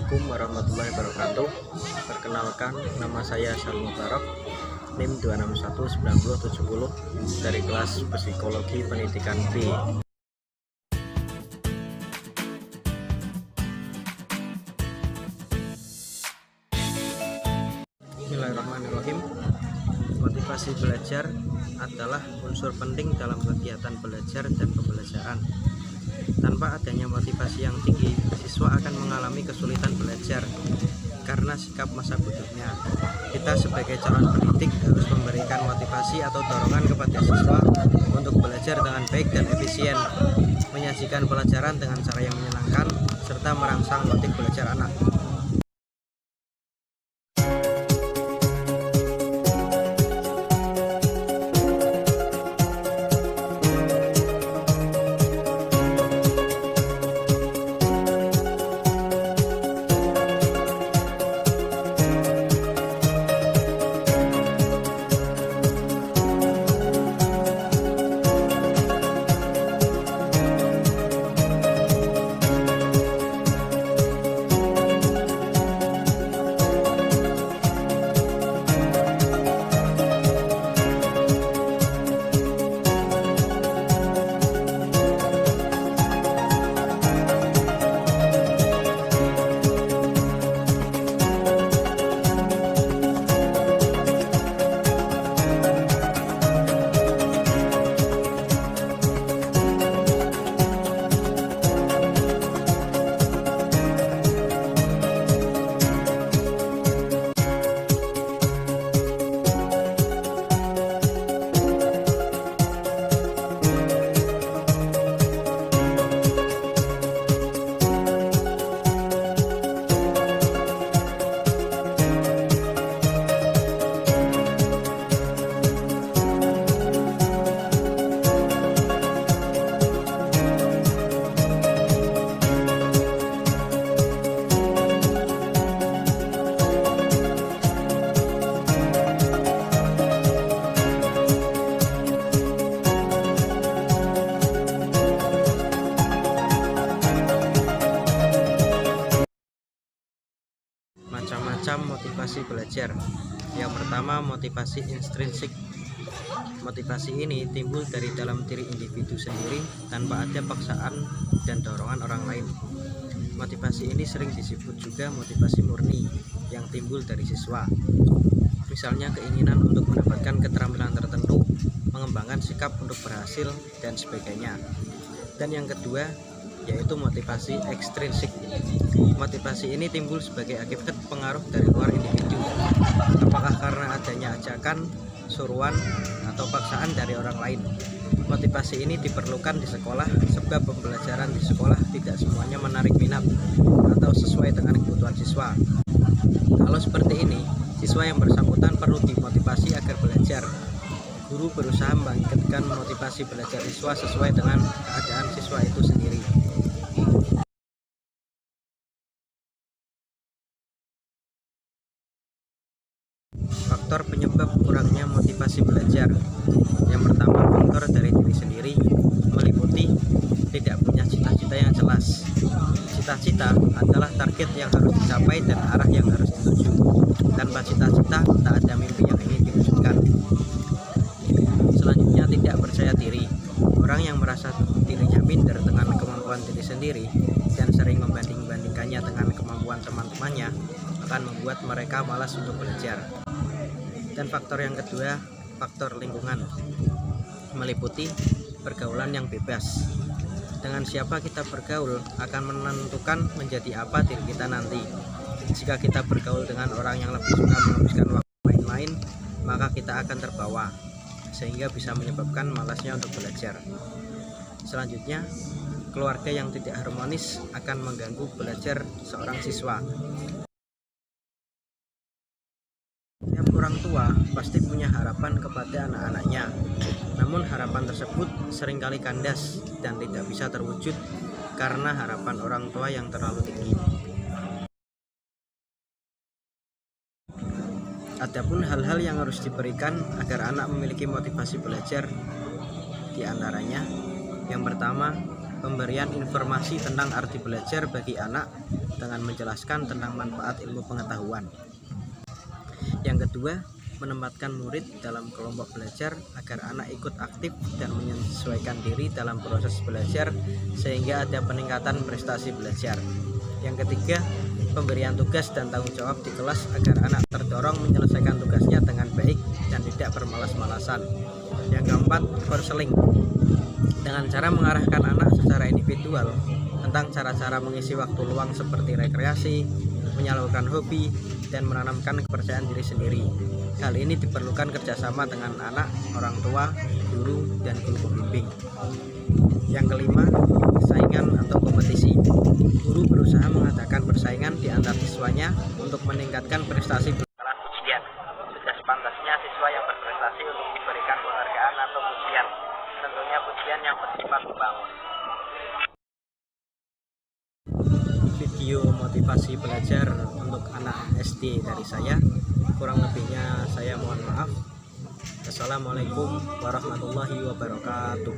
Assalamualaikum warahmatullahi wabarakatuh. Perkenalkan, nama saya Salim Mubarak, NIM 2619070 dari kelas Psikologi Pendidikan B. Bismillahirrahmanirrahim. Motivasi belajar adalah unsur penting dalam kegiatan belajar dan pembelajaran. Tanpa adanya motivasi yang tinggi, siswa akan mengalami kesulitan belajar karena sikap masa bodohnya. Kita sebagai calon pendidik harus memberikan motivasi atau dorongan kepada siswa untuk belajar dengan baik dan efisien, menyajikan pelajaran dengan cara yang menyenangkan, serta merangsang motif belajar anak. Macam-macam motivasi belajar. Yang pertama, motivasi intrinsik. Motivasi ini timbul dari dalam diri individu sendiri tanpa ada paksaan dan dorongan orang lain. Motivasi ini sering disebut juga motivasi murni yang timbul dari siswa. Misalnya keinginan untuk mendapatkan keterampilan tertentu, mengembangkan sikap untuk berhasil, dan sebagainya. Dan yang kedua, yaitu motivasi ekstrinsik. Motivasi ini timbul sebagai akibat pengaruh dari luar individu, apakah karena adanya ajakan, suruhan, atau paksaan dari orang lain. Motivasi ini diperlukan di sekolah sebab pembelajaran di sekolah tidak semuanya menarik minat atau sesuai dengan kebutuhan siswa. Kalau seperti ini, siswa yang bersangkutan perlu dimotivasi agar belajar. Guru berusaha membangkitkan motivasi belajar siswa sesuai dengan keadaan siswa itu sendiri. Faktor penyebab kurangnya motivasi belajar. Yang pertama, faktor dari diri sendiri, meliputi tidak punya cita-cita yang jelas. Cita-cita adalah target yang harus dicapai dan arah yang harus dituju. Tanpa cita-cita, tak ada mimpi yang ingin diwujudkan. Selanjutnya, tidak percaya diri. Orang yang merasa dirinya minder dengan kemampuan diri sendiri dan sering membanding-bandingkannya dengan kemampuan teman-temannya akan membuat mereka malas untuk belajar. Dan faktor yang kedua, faktor lingkungan, meliputi pergaulan yang bebas. Dengan siapa kita bergaul akan menentukan menjadi apa diri kita nanti. Jika kita bergaul dengan orang yang lebih suka menghabiskan waktu main-main, maka kita akan terbawa, sehingga bisa menyebabkan malasnya untuk belajar. Selanjutnya, keluarga yang tidak harmonis akan mengganggu belajar seorang siswa. Setiap orang tua pasti punya harapan kepada anak-anaknya, namun harapan tersebut seringkali kandas dan tidak bisa terwujud karena harapan orang tua yang terlalu tinggi. Adapun hal-hal yang harus diberikan agar anak memiliki motivasi belajar, di antaranya, yang pertama, pemberian informasi tentang arti belajar bagi anak dengan menjelaskan tentang manfaat ilmu pengetahuan. Yang kedua, menempatkan murid dalam kelompok belajar agar anak ikut aktif dan menyesuaikan diri dalam proses belajar sehingga ada peningkatan prestasi belajar. Yang ketiga, pemberian tugas dan tanggung jawab di kelas agar anak terdorong menyelesaikan tugasnya dengan baik dan tidak bermalas-malasan. Yang keempat, konseling dengan cara mengarahkan anak secara individual tentang cara-cara mengisi waktu luang seperti rekreasi, menyalurkan hobi, dan menanamkan kepercayaan diri sendiri. Hal ini diperlukan kerjasama dengan anak, orang tua, guru, dan guru pembimbing. Yang kelima, persaingan atau kompetisi. Guru berusaha mengadakan persaingan di antar siswanya untuk meningkatkan prestasi. Pujian. Sudah sepantasnya siswa yang berprestasi untuk diberikan penghargaan atau pujian. Tentunya pujian yang bersifat membangun. Video motivasi belajar untuk anak SD dari saya, kurang lebihnya saya mohon maaf. Assalamualaikum warahmatullahi wabarakatuh.